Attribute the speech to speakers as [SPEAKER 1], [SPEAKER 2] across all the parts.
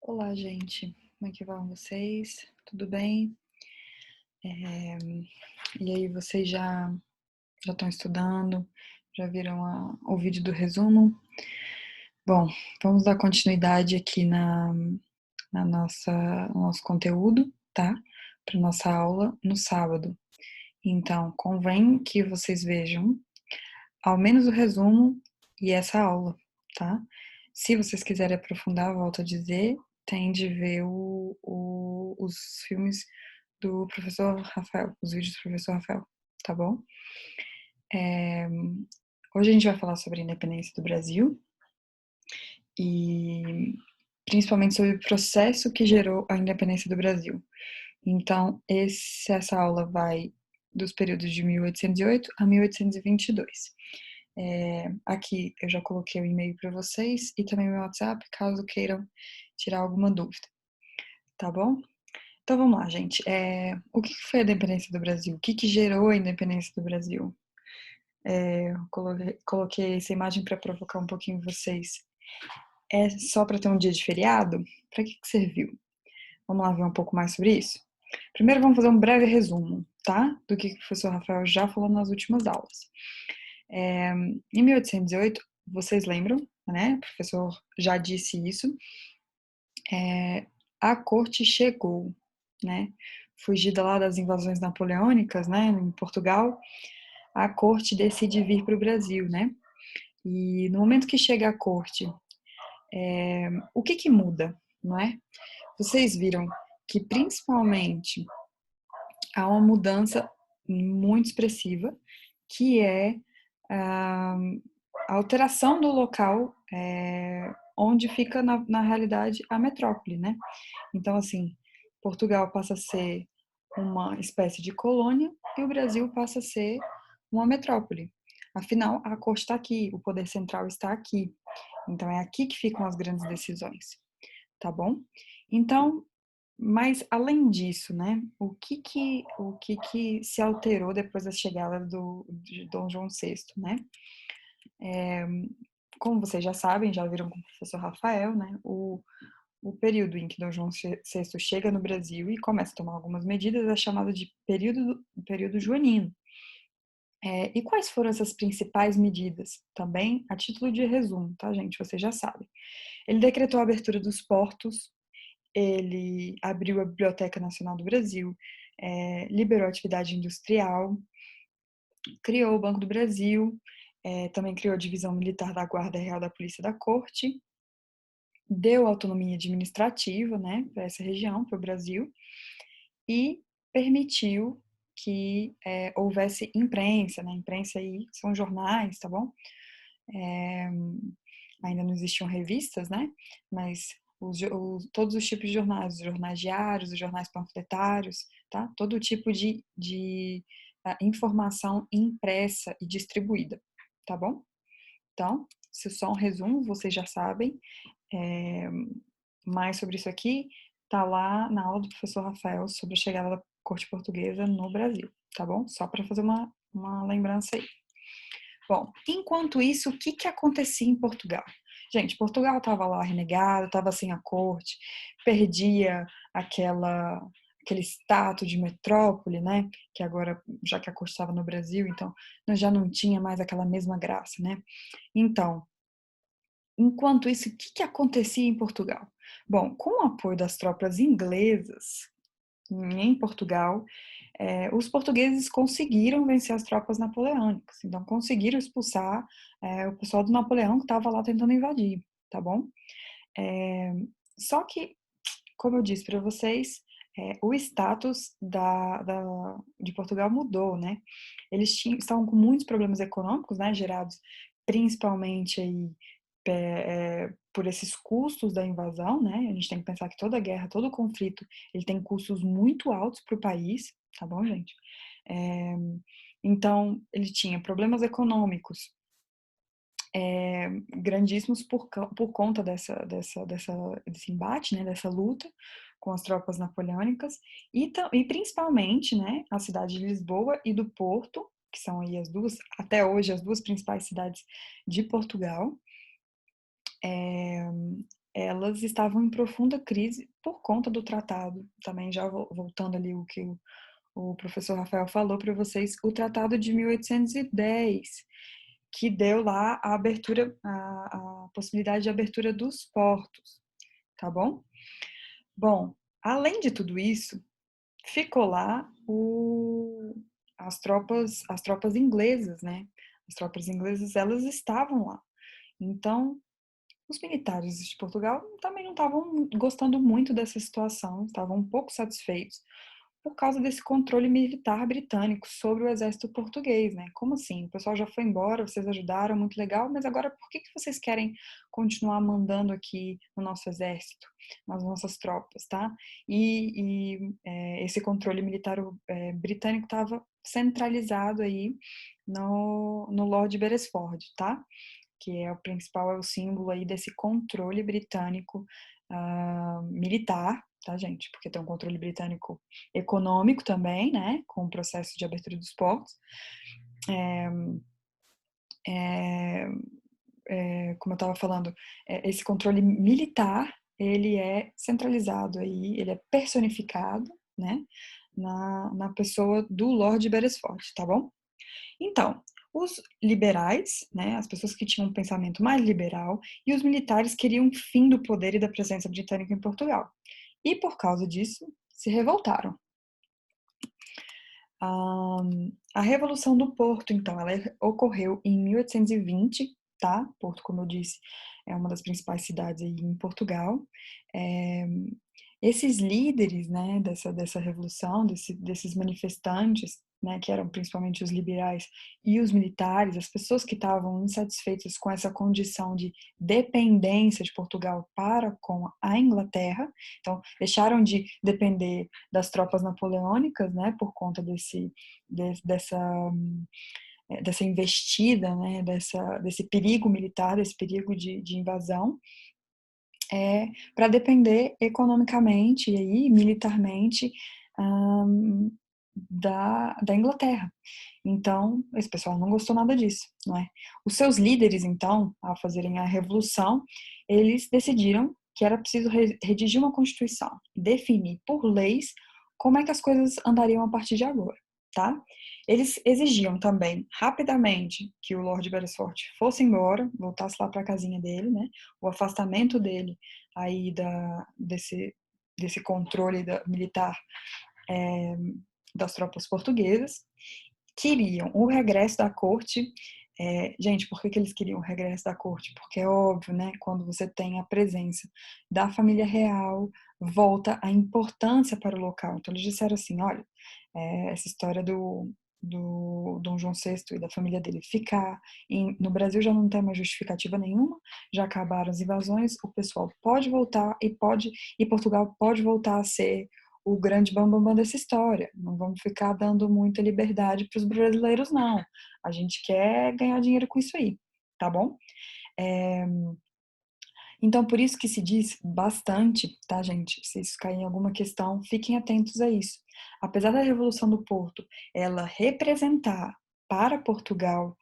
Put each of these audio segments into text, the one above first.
[SPEAKER 1] Olá, gente. Como é que vão vocês? Tudo bem? E aí, vocês já estão estudando? Já viram o vídeo do resumo? Bom, vamos dar continuidade aqui no nosso conteúdo, tá? Para nossa aula no sábado. Então, convém que vocês vejam ao menos o resumo e essa aula, tá? Se vocês quiserem aprofundar, volto a dizer, tem de ver os filmes do professor Rafael, os vídeos do professor Rafael, tá bom? Hoje a gente vai falar sobre a independência do Brasil e principalmente sobre o processo que gerou a independência do Brasil. Então, essa aula vai dos períodos de 1808 a 1822. Aqui eu já coloquei o e-mail para vocês e também meu WhatsApp, caso queiram tirar alguma dúvida, tá bom? Então vamos lá, gente. O que foi a independência do Brasil? O que gerou a independência do Brasil? Coloquei essa imagem para provocar um pouquinho vocês. É só para ter um dia de feriado? Para que serviu? Vamos lá ver um pouco mais sobre isso? Primeiro vamos fazer um breve resumo, tá? Do que o professor Rafael já falou nas últimas aulas. Em 1808, vocês lembram, né? O professor já disse isso. A corte chegou, né? Fugida lá das invasões napoleônicas, né? Em Portugal, a corte decide vir para o Brasil, né? E no momento que chega a corte, o que muda, não é? Vocês viram que principalmente há uma mudança muito expressiva, que é a alteração do local onde fica, na realidade, a metrópole, né? Então, assim, Portugal passa a ser uma espécie de colônia e o Brasil passa a ser uma metrópole. Afinal, a corte está aqui, o poder central está aqui. Então, é aqui que ficam as grandes decisões, tá bom? Então, mas além disso, né, o que que se alterou depois da chegada de Dom João VI, né? Como vocês já sabem, já viram com o professor Rafael, né, o período em que Dom João VI chega no Brasil e começa a tomar algumas medidas é chamado de período joanino. E quais foram essas principais medidas? Também a título de resumo, tá, gente? Vocês já sabem. Ele decretou a abertura dos portos, ele abriu a Biblioteca Nacional do Brasil, liberou a atividade industrial, criou o Banco do Brasil, também criou a divisão militar da Guarda Real da Polícia da Corte, deu autonomia administrativa, né, para essa região, para o Brasil, e permitiu que houvesse imprensa, né? Imprensa aí são jornais, tá bom? Ainda não existiam revistas, né? Mas todos os tipos de jornais, os jornais diários, os jornais panfletários, tá? Todo tipo de informação impressa e distribuída, tá bom? Então, isso é só um resumo, vocês já sabem. É, Mais sobre isso aqui tá lá na aula do professor Rafael sobre a chegada da corte portuguesa no Brasil, tá bom? Só para fazer uma lembrança aí. Bom, enquanto isso, o que que acontecia em Portugal? Gente, Portugal estava lá renegado, estava sem a corte, perdia aquele status de metrópole, né? Que agora, já que a corte estava no Brasil, então já não tinha mais aquela mesma graça, né? Então, enquanto isso, o que que acontecia em Portugal? Bom, com o apoio das tropas inglesas em Portugal, os portugueses conseguiram vencer as tropas napoleônicas, então conseguiram expulsar o pessoal do Napoleão que estava lá tentando invadir, tá bom? É, Só que, como eu disse para vocês, o status de Portugal mudou, né? Eles estavam com muitos problemas econômicos, né, gerados principalmente aí por esses custos da invasão, né? A gente tem que pensar que toda guerra, todo conflito, ele tem custos muito altos para o país, tá bom, gente? É, então, ele tinha problemas econômicos grandíssimos por conta desse embate, né? Dessa luta com as tropas napoleônicas e principalmente, né? A cidade de Lisboa e do Porto, que são aí até hoje, as duas principais cidades de Portugal, elas estavam em profunda crise por conta do tratado. Também já voltando ali o que o professor Rafael falou para vocês, o Tratado de 1810, que deu lá a abertura, a possibilidade de abertura dos portos, tá bom? Bom, além de tudo isso, ficou lá as tropas inglesas, né? As tropas inglesas, elas estavam lá. Então, os militares de Portugal também não estavam gostando muito dessa situação, estavam um pouco satisfeitos por causa desse controle militar britânico sobre o exército português, né? Como assim? O pessoal já foi embora, vocês ajudaram, muito legal, mas agora por que vocês querem continuar mandando aqui no nosso exército, nas nossas tropas, tá? Esse controle militar britânico estava centralizado aí no Lord Beresford, tá? Que é o principal, é o símbolo aí desse controle britânico militar, tá, gente? Porque tem um controle britânico econômico também, né? Com o processo de abertura dos portos. Como eu estava falando, esse controle militar, ele é centralizado aí, ele é personificado, né? Na pessoa do Lord Beresford, tá bom? Então, os liberais, né, as pessoas que tinham um pensamento mais liberal, e os militares queriam o fim do poder e da presença britânica em Portugal. E por causa disso, se revoltaram. A Revolução do Porto, então, ela ocorreu em 1820, tá? Porto, como eu disse, é uma das principais cidades aí em Portugal. É, esses líderes, né, dessa revolução, desses manifestantes, né, que eram principalmente os liberais e os militares, as pessoas que estavam insatisfeitas com essa condição de dependência de Portugal para com a Inglaterra, então deixaram de depender das tropas napoleônicas, né, por conta dessa investida, né, desse perigo militar, desse perigo de invasão, para depender economicamente e aí, militarmente da Inglaterra. Então, esse pessoal não gostou nada disso, não é? Os seus líderes, então, ao fazerem a revolução, eles decidiram que era preciso redigir uma constituição, definir por leis como é que as coisas andariam a partir de agora, tá? Eles exigiam também, rapidamente, que o Lord Beresford fosse embora, voltasse lá para a casinha dele, né? O afastamento dele aí desse controle militar das tropas portuguesas, queriam o regresso da corte. Gente, por que eles queriam o regresso da corte? Porque é óbvio, né? Quando você tem a presença da família real, volta a importância para o local. Então eles disseram assim, olha, essa história do Dom João VI e da família dele ficar no Brasil já não tem mais justificativa nenhuma, já acabaram as invasões, o pessoal pode voltar e Portugal pode voltar a ser o grande bambambam dessa história. Não vamos ficar dando muita liberdade para os brasileiros, não. A gente quer ganhar dinheiro com isso aí, tá bom? Então, por isso que se diz bastante, tá, gente? Se isso cair em alguma questão, fiquem atentos a isso. Apesar da Revolução do Porto, ela representar para Portugal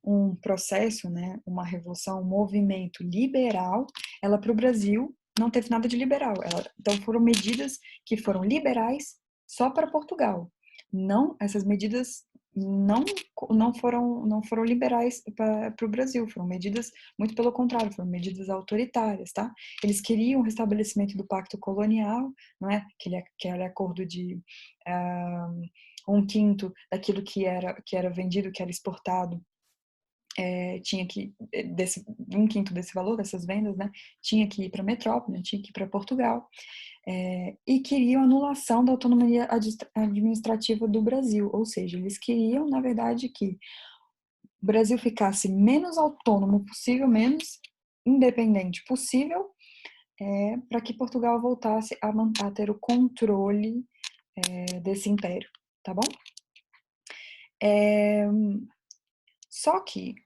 [SPEAKER 1] um processo, né, uma revolução, um movimento liberal, ela para o Brasil não teve nada de liberal. Então foram medidas que foram liberais só para Portugal. Não, essas medidas não não foram liberais para o Brasil, foram medidas muito pelo contrário, foram medidas autoritárias, tá? Eles queriam o restabelecimento do pacto colonial, não é? Aquele acordo de 1/5 daquilo que era vendido, que era exportado, tinha que, 1/5 desse valor, dessas vendas, né, tinha que ir para a metrópole, tinha que ir para Portugal, e queriam anulação da autonomia administrativa do Brasil, ou seja, eles queriam, na verdade, que o Brasil ficasse menos autônomo possível, menos independente possível, para que Portugal voltasse a ter o controle desse império, tá bom? Só que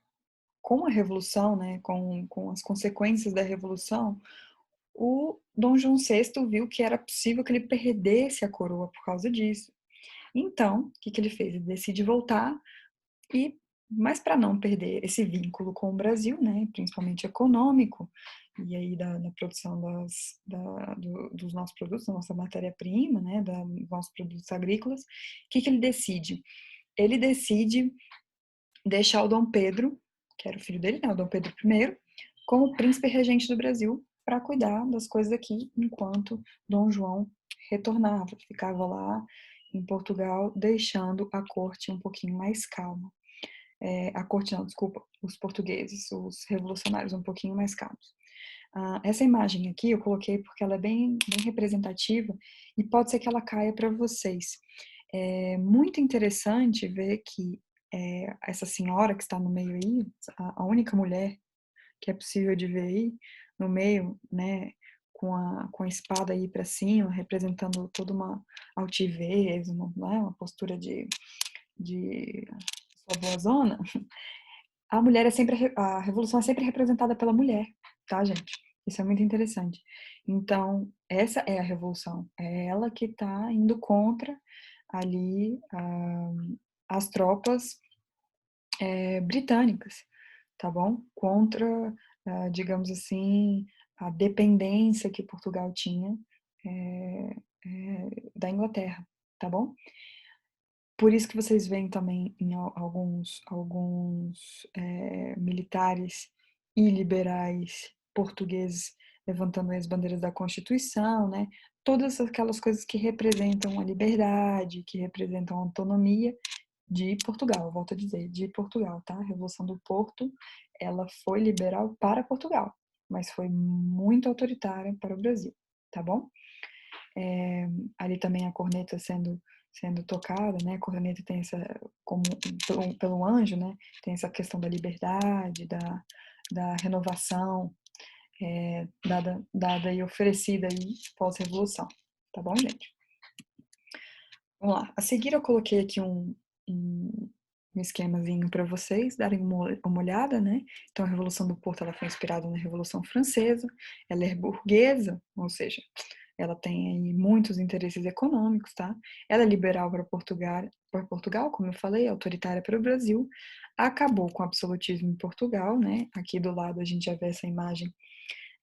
[SPEAKER 1] com a Revolução, né, com as consequências da Revolução, o Dom João VI viu que era possível que ele perdesse a coroa por causa disso. Então, o que ele fez? Ele decide voltar, mas para não perder esse vínculo com o Brasil, né, principalmente econômico, e aí da produção dos nossos produtos, da nossa matéria-prima, né, dos nossos produtos agrícolas, o que ele decide? Ele decide deixar o Dom Pedro, que era o filho dele, né, o Dom Pedro I, como príncipe regente do Brasil, para cuidar das coisas aqui, enquanto Dom João retornava, ficava lá em Portugal, deixando a corte um pouquinho mais calma. A corte não, desculpa, os portugueses, os revolucionários um pouquinho mais calmos. Essa imagem aqui eu coloquei porque ela é bem representativa e pode ser que ela caia para vocês. É muito interessante ver que essa senhora que está no meio aí, a única mulher que é possível de ver aí no meio, né, com a espada aí para cima, representando toda uma altivez, uma postura de sua boazona. A mulher é sempre, a revolução é sempre representada pela mulher, tá, gente? Isso é muito interessante. Então, essa é a revolução. É ela que está indo contra ali as tropas britânicas, tá bom? Contra, digamos assim, a dependência que Portugal tinha da Inglaterra, tá bom? Por isso que vocês veem também em alguns militares e liberais portugueses levantando as bandeiras da Constituição, né? Todas aquelas coisas que representam a liberdade, que representam a autonomia de Portugal, volto a dizer, de Portugal, tá? A Revolução do Porto, ela foi liberal para Portugal, mas foi muito autoritária para o Brasil, tá bom? Ali também a corneta sendo tocada, né? A corneta tem essa, como pelo anjo, né? Tem essa questão da liberdade, da renovação dada e oferecida aí pós-revolução, tá bom, gente? Vamos lá. A seguir eu coloquei aqui um esquemazinho para vocês darem uma olhada, né? Então a Revolução do Porto ela foi inspirada na Revolução Francesa, ela é burguesa, ou seja, ela tem aí muitos interesses econômicos, tá? Ela é liberal para Portugal, como eu falei, autoritária para o Brasil, acabou com o absolutismo em Portugal, né? Aqui do lado a gente já vê essa imagem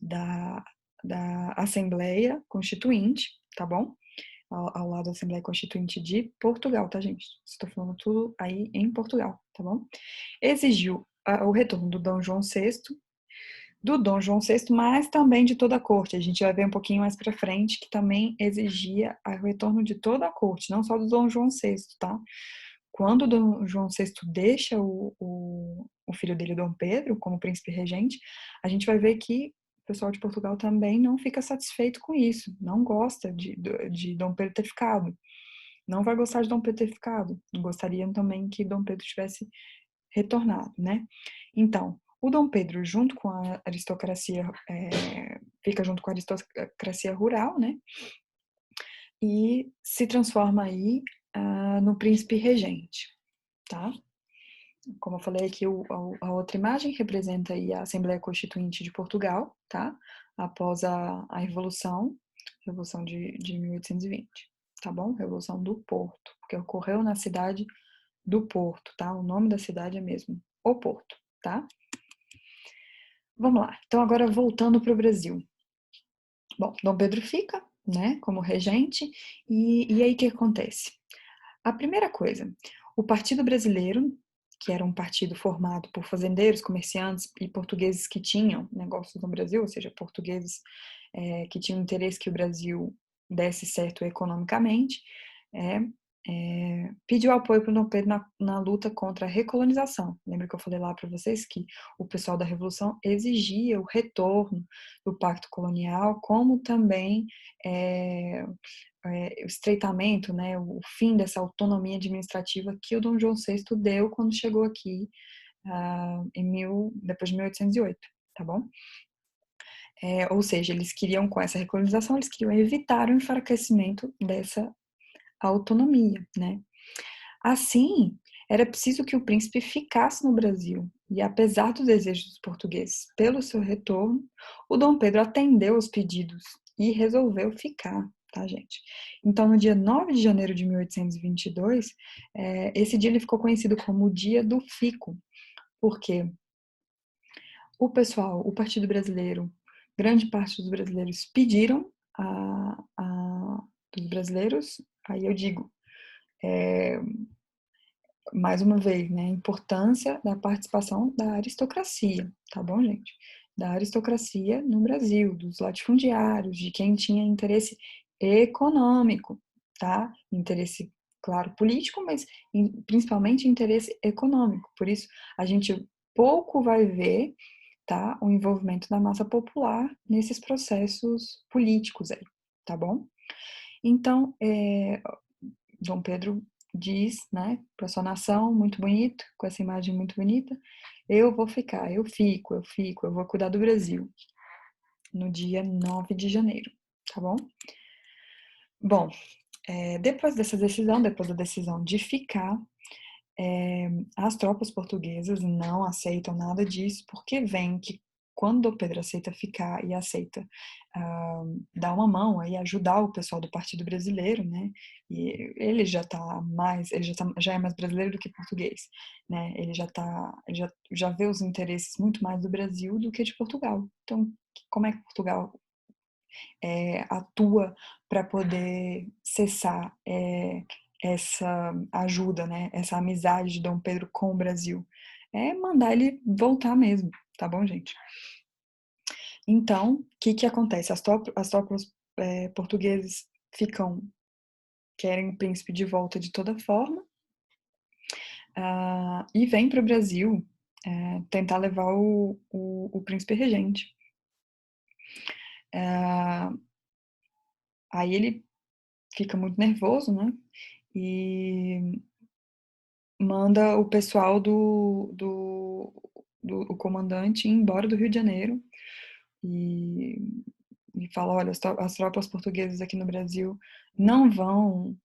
[SPEAKER 1] da, da Assembleia Constituinte, tá bom? Ao lado da Assembleia Constituinte de Portugal, tá, gente? Estou falando tudo aí em Portugal, tá bom? Exigiu o retorno do Dom João VI, mas também de toda a corte. A gente vai ver um pouquinho mais para frente que também exigia o retorno de toda a corte, não só do Dom João VI, tá? Quando o Dom João VI deixa o filho dele, Dom Pedro, como príncipe regente, a gente vai ver que o pessoal de Portugal também não fica satisfeito com isso, não gosta de Dom Pedro ter ficado, não vai gostar de Dom Pedro ter ficado, gostariam também que Dom Pedro tivesse retornado, né? Então, o Dom Pedro, junto com a aristocracia, fica junto com a aristocracia rural, né? E se transforma aí no príncipe regente, tá? Como eu falei aqui, a outra imagem representa aí a Assembleia Constituinte de Portugal, tá? Após a Revolução de 1820, tá bom? Revolução do Porto, porque ocorreu na cidade do Porto, tá? O nome da cidade é mesmo O Porto, tá? Vamos lá. Então, agora voltando para o Brasil. Bom, Dom Pedro fica, né, como regente, e aí o que acontece? A primeira coisa, o Partido Brasileiro, que era um partido formado por fazendeiros, comerciantes e portugueses que tinham negócios no Brasil, ou seja, portugueses que tinham interesse que o Brasil desse certo economicamente, é, pediu apoio para o Dom Pedro na luta contra a recolonização. Lembra que eu falei lá para vocês que o pessoal da Revolução exigia o retorno do Pacto Colonial, como também o estreitamento, né, o fim dessa autonomia administrativa que o Dom João VI deu quando chegou aqui depois de 1808, tá bom? Ou seja, eles queriam, com essa recolonização, eles queriam evitar o enfraquecimento dessa autonomia, né? Assim, era preciso que o príncipe ficasse no Brasil, e apesar dos desejos dos portugueses pelo seu retorno, o Dom Pedro atendeu os pedidos e resolveu ficar, tá, gente? Então, no dia 9 de janeiro de 1822, esse dia ele ficou conhecido como o Dia do Fico, porque o Partido Brasileiro grande parte dos brasileiros pediram dos brasileiros, aí eu digo, mais uma vez, né, a importância da participação da aristocracia, tá bom, gente? Da aristocracia no Brasil, dos latifundiários, de quem tinha interesse econômico, tá? Interesse, claro, político, mas principalmente interesse econômico. Por isso, a gente pouco vai ver, tá, o envolvimento da massa popular nesses processos políticos aí, tá bom? Então, Dom Pedro diz, né, para sua nação, muito bonito, com essa imagem muito bonita, eu vou ficar, eu vou cuidar do Brasil, no dia 9 de janeiro, tá bom? Bom, depois dessa decisão, depois da decisão de ficar, as tropas portuguesas não aceitam nada disso, porque vem que quando Dom Pedro aceita ficar e aceita dar uma mão e ajudar o pessoal do Partido Brasileiro, né? E ele já tá mais, já é mais brasileiro do que português, né? Ele já vê os interesses muito mais do Brasil do que de Portugal. Então, como é que Portugal atua para poder cessar essa ajuda, né? Essa amizade de Dom Pedro com o Brasil? É mandar ele voltar mesmo, tá bom, gente? Então, o que acontece? As tropas portuguesas querem o príncipe de volta de toda forma, e vem para o Brasil tentar levar o príncipe regente. Aí ele fica muito nervoso, né? E manda o pessoal do comandante ir embora do Rio de Janeiro e, e fala, olha, as tropas portuguesas aqui no Brasil não vão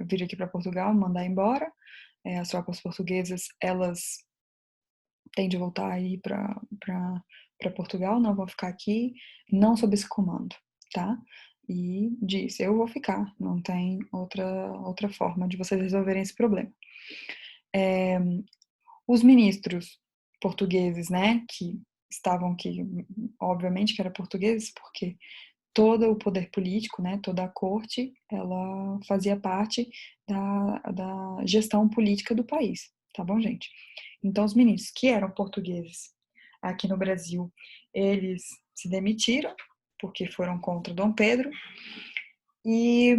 [SPEAKER 1] vir aqui para Portugal, mandar embora. As tropas portuguesas, elas têm de voltar aí para Portugal, não vão ficar aqui, não sob esse comando, tá? E diz, eu vou ficar, não tem outra forma de vocês resolverem esse problema. Os ministros portugueses, né, que estavam aqui, obviamente que eram portugueses, porque todo o poder político, né, toda a corte, ela fazia parte da gestão política do país, tá bom, gente? Então, os ministros que eram portugueses aqui no Brasil, eles se demitiram, porque foram contra Dom Pedro, e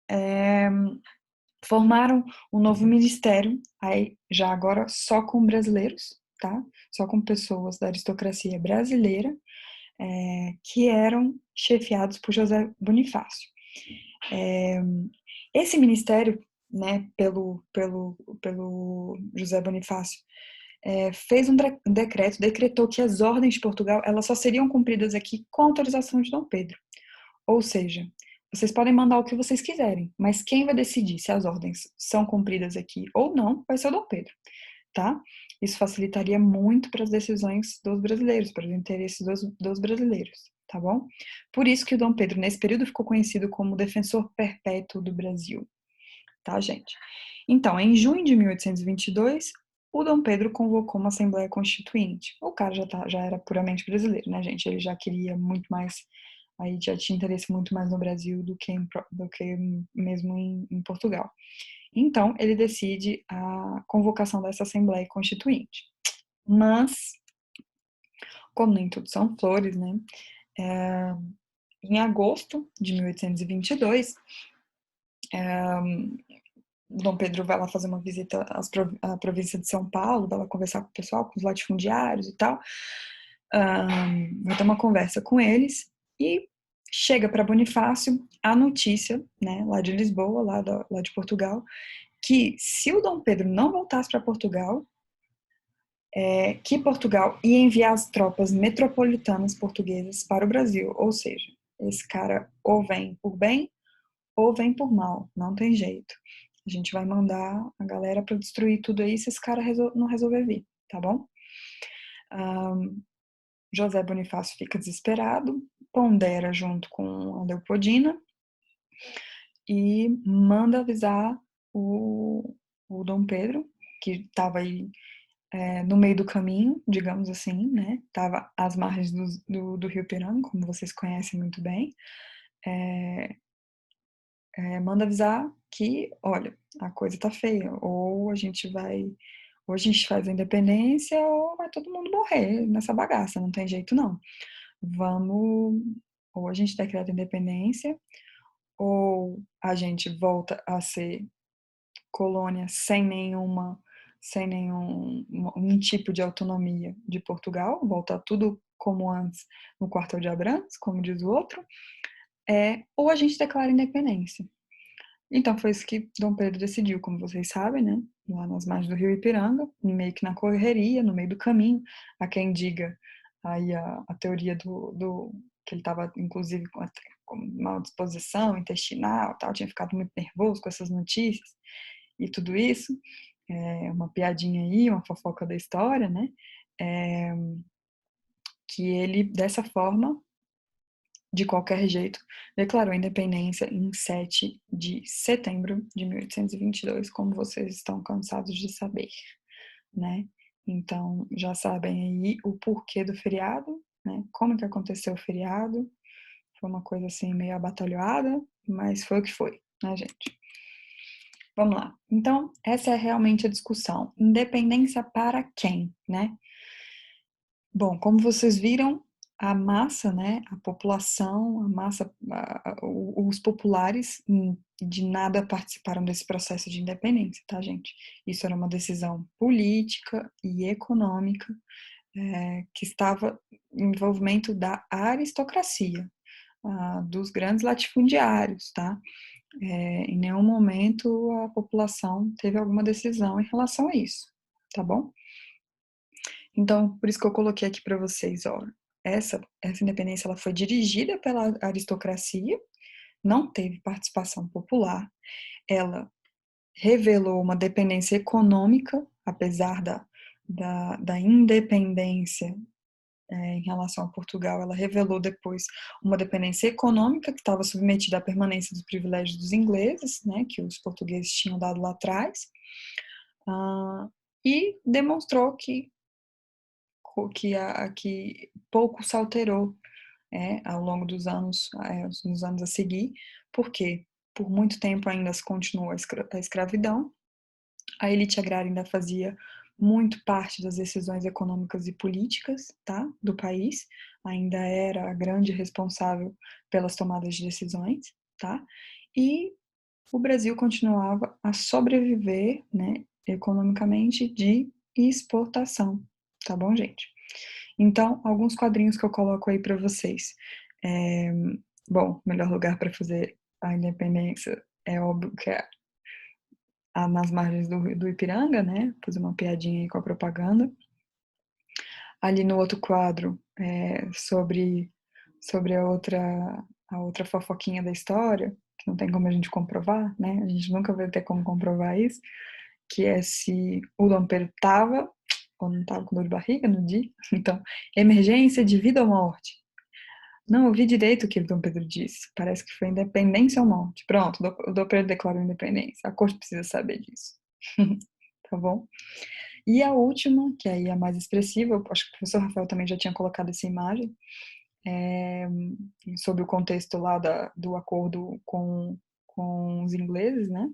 [SPEAKER 1] é, formaram um novo ministério, aí já agora só com brasileiros, tá? Só com pessoas da aristocracia brasileira, que eram chefiados por José Bonifácio. Esse ministério, né, pelo José Bonifácio, fez um decreto, decretou que as ordens de Portugal elas só seriam cumpridas aqui com autorização de Dom Pedro. Ou seja, vocês podem mandar o que vocês quiserem, mas quem vai decidir se as ordens são cumpridas aqui ou não vai ser o Dom Pedro, tá? Isso facilitaria muito para as decisões dos brasileiros, para os interesses dos brasileiros, tá bom? Por isso que o Dom Pedro, nesse período, ficou conhecido como defensor perpétuo do Brasil, tá, gente? Então, em junho de 1822, o Dom Pedro convocou uma Assembleia Constituinte. O cara já era puramente brasileiro, né, gente? Ele já queria muito mais, aí já tinha interesse muito mais no Brasil do que mesmo em Portugal. Então, ele decide a convocação dessa Assembleia Constituinte. Mas, como nem tudo são flores, né? Em agosto de 1822, Dom Pedro vai lá fazer uma visita à província de São Paulo, vai lá conversar com o pessoal, com os latifundiários e tal. Vai ter uma conversa com eles e chega para Bonifácio a notícia, né, lá de Lisboa, lá de Portugal, que se o Dom Pedro não voltasse para Portugal, que Portugal ia enviar as tropas metropolitanas portuguesas para o Brasil. Ou seja, esse cara ou vem por bem ou vem por mal, não tem jeito. A gente vai mandar a galera para destruir tudo aí se esse cara não resolver vir, tá bom? José Bonifácio fica desesperado, pondera junto com a Leopoldina e manda avisar o Dom Pedro, que estava aí no meio do caminho, digamos assim, né? Estava às margens do Rio Piranga, como vocês conhecem muito bem. Manda avisar que, olha, a coisa tá feia, ou a gente faz a independência, ou vai todo mundo morrer nessa bagaça, não tem jeito não. Vamos, ou a gente decreta a independência, ou a gente volta a ser colônia sem nenhum um tipo de autonomia de Portugal, volta tudo como antes no quartel de Abrantes, como diz o outro, ou a gente declara independência. Então foi isso que Dom Pedro decidiu, como vocês sabem, né? Lá nas margens do Rio Ipiranga, meio que na correria, no meio do caminho. Há quem diga aí a teoria que ele estava, inclusive, com mal disposição intestinal, tal, tinha ficado muito nervoso com essas notícias e tudo isso. Uma piadinha aí, uma fofoca da história, né? É, que ele, dessa forma, de qualquer jeito, declarou a independência em 7 de setembro de 1822, como vocês estão cansados de saber, né? Então, já sabem aí o porquê do feriado, né? Como que aconteceu o feriado. Foi uma coisa assim meio abatalhoada, mas foi o que foi, né, gente? Vamos lá. Então, essa é realmente a discussão. Independência para quem, né? Bom, como vocês viram, a massa, né, a população, a massa, os populares de nada participaram desse processo de independência, tá, gente? Isso era uma decisão política e econômica que estava em envolvimento da aristocracia, dos grandes latifundiários, tá? Em nenhum momento a população teve alguma decisão em relação a isso, tá bom? Então, por isso que eu coloquei aqui para vocês, ó, essa independência ela foi dirigida pela aristocracia, não teve participação popular, ela revelou uma dependência econômica, apesar da independência em relação a Portugal, ela revelou depois uma dependência econômica que estava submetida à permanência dos privilégios dos ingleses, né, que os portugueses tinham dado lá atrás, e demonstrou que pouco se alterou ao longo dos anos, nos anos a seguir, porque por muito tempo ainda se continuou a escravidão, a elite agrária ainda fazia muito parte das decisões econômicas e políticas, tá, do país, ainda era a grande responsável pelas tomadas de decisões, tá, e o Brasil continuava a sobreviver, né, economicamente de exportação, tá bom, gente? Então, alguns quadrinhos que eu coloco aí para vocês. É, bom, melhor lugar para fazer a independência é óbvio que é nas margens do Ipiranga, né? Fazer uma piadinha aí com a propaganda. Ali no outro quadro, sobre a outra fofoquinha da história, que não tem como a gente comprovar, né? A gente nunca vai ter como comprovar isso, que é se o Dom Pedro estava ou não estava com dor de barriga no dia. Então, emergência de vida ou morte. Não ouvi direito o que o Dom Pedro disse. Parece que foi independência ou morte. Pronto, o Dom Pedro declarou independência. A corte precisa saber disso. Tá bom? E a última, que aí é a mais expressiva, eu acho que o professor Rafael também já tinha colocado essa imagem, é, sobre o contexto lá do acordo com os ingleses, né?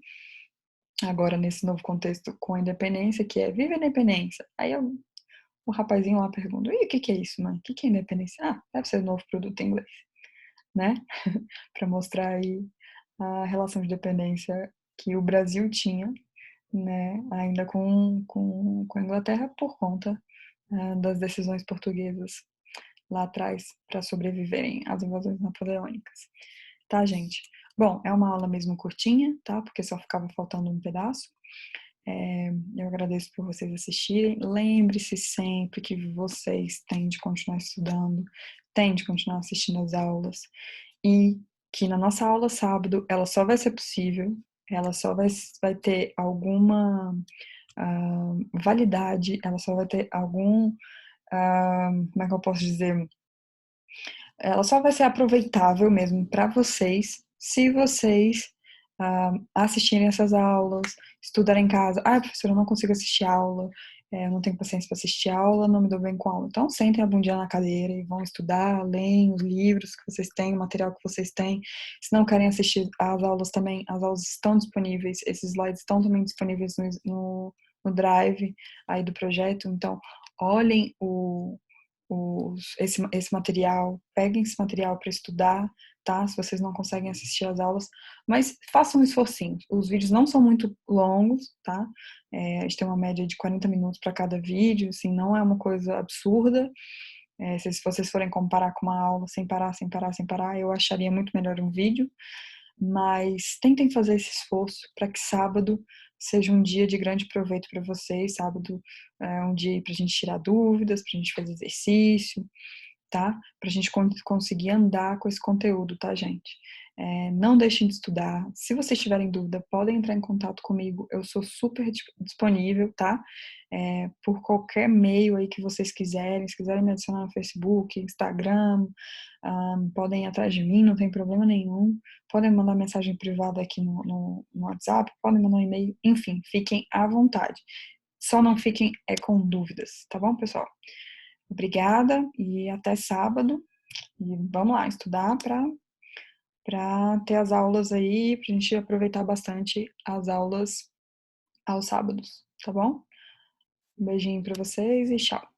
[SPEAKER 1] Agora, nesse novo contexto com a independência, que é viva a independência. Aí o rapazinho lá pergunta, e o que é isso, mãe? O que é independência? Ah, deve ser o novo produto inglês, né? Para mostrar aí a relação de dependência que o Brasil tinha, né, ainda com a Inglaterra por conta das decisões portuguesas lá atrás para sobreviverem às invasões napoleônicas. Tá, gente? Bom, é uma aula mesmo curtinha, tá? Porque só ficava faltando um pedaço. Eu agradeço por vocês assistirem. Lembre-se sempre que vocês têm de continuar estudando, têm de continuar assistindo as aulas e que na nossa aula sábado ela só vai ser possível, ela só vai ter alguma validade, ela só vai ter como é que eu posso dizer? Ela só vai ser aproveitável mesmo para vocês se vocês assistirem essas aulas, estudarem em casa. Ah, professora, eu não consigo assistir aula, eu não tenho paciência para assistir aula, não me dou bem com aula. Então, sentem a bundinha na cadeira e vão estudar, leem os livros que vocês têm, o material que vocês têm. Se não querem assistir às aulas também, as aulas estão disponíveis, esses slides estão também disponíveis no Drive aí do projeto. Então, olhem esse material, peguem esse material para estudar, tá? Se vocês não conseguem assistir às aulas, mas façam um esforcinho. Os vídeos não são muito longos, tá? A gente tem uma média de 40 minutos para cada vídeo, assim, não é uma coisa absurda. Se vocês forem comparar com uma aula sem parar, sem parar, sem parar, eu acharia muito melhor um vídeo. Mas tentem fazer esse esforço para que sábado seja um dia de grande proveito para vocês. Sábado é um dia para a gente tirar dúvidas, para a gente fazer exercício, tá? Para a gente conseguir andar com esse conteúdo, tá, gente? Não deixem de estudar. Se vocês tiverem dúvida, podem entrar em contato comigo. Eu sou super disponível, tá? Por qualquer meio aí que vocês quiserem. Se quiserem me adicionar no Facebook, Instagram, podem ir atrás de mim, não tem problema nenhum. Podem mandar mensagem privada aqui no WhatsApp, podem mandar um e-mail. Enfim, fiquem à vontade. Só não fiquem com dúvidas, tá bom, pessoal? Obrigada e até sábado. E vamos lá, estudar para ter as aulas aí, para a gente aproveitar bastante as aulas aos sábados, tá bom? Um beijinho para vocês e tchau.